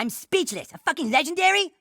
I'm speechless. A fucking legendary?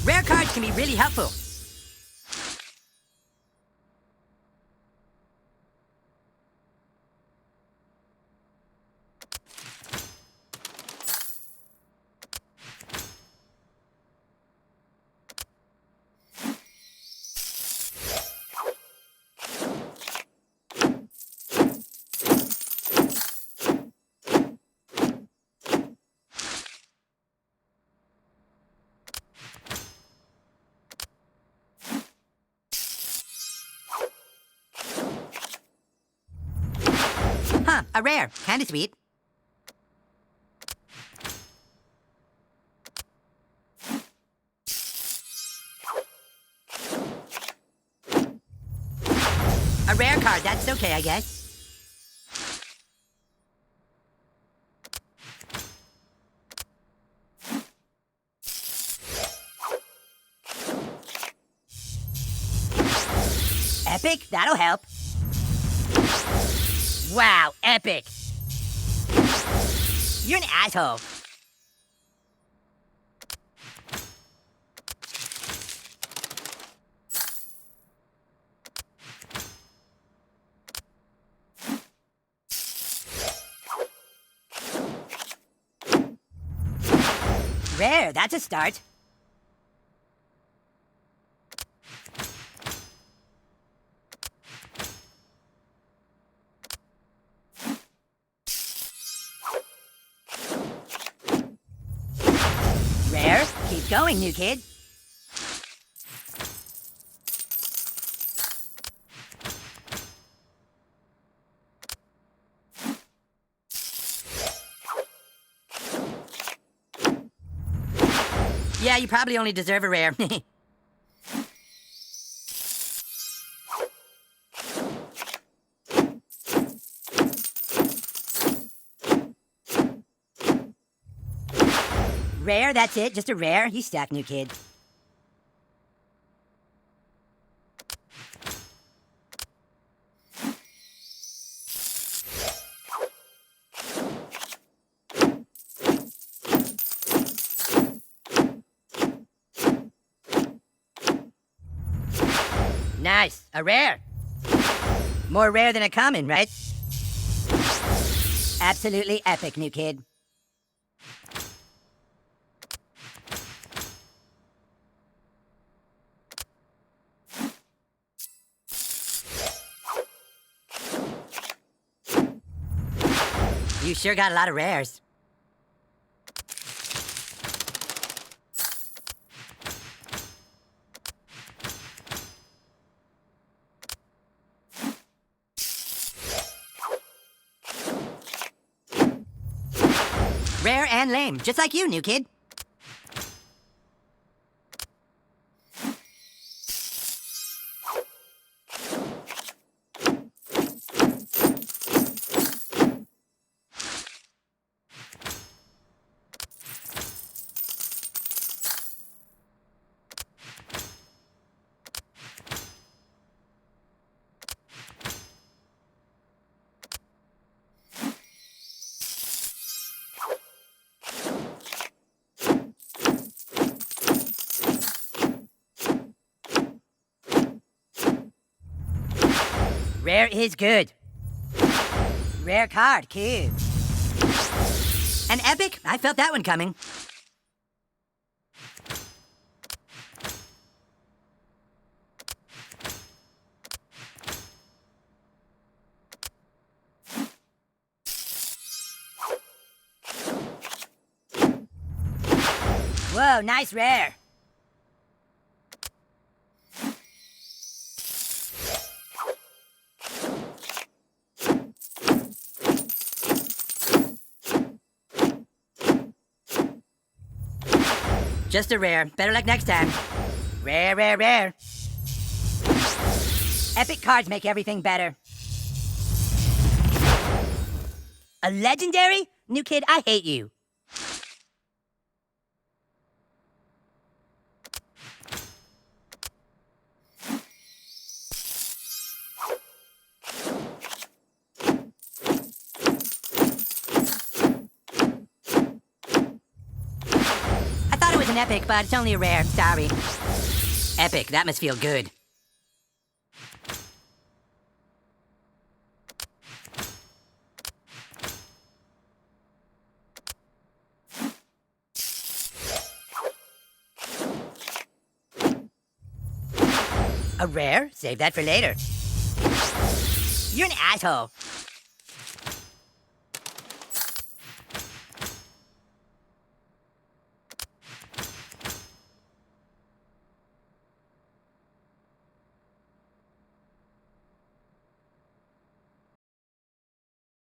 Rare cards can be really helpful. Huh, a rare. Kinda sweet. A rare card, that's okay, I guess. Epic? That'll help. Wow, epic. You're an asshole. Rare, that's a start. Rare, keep going, new kid. Yeah, you probably only deserve a rare. Rare, that's it? Just a rare? You suck, new kid. Nice, a rare. More rare than a common, right? Absolutely epic, new kid. You sure got a lot of rares. Rare and lame, just like you, new kid. Rare is good. Rare card, cool. An epic? I felt that one coming. Whoa, nice rare. Just a rare. Better luck next time. Rare, rare, rare. Epic cards make everything better. A legendary? New kid, I hate you. I thought it was an epic, but it's only a rare. Sorry. Epic, that must feel good. A rare? Save that for later. You're an asshole.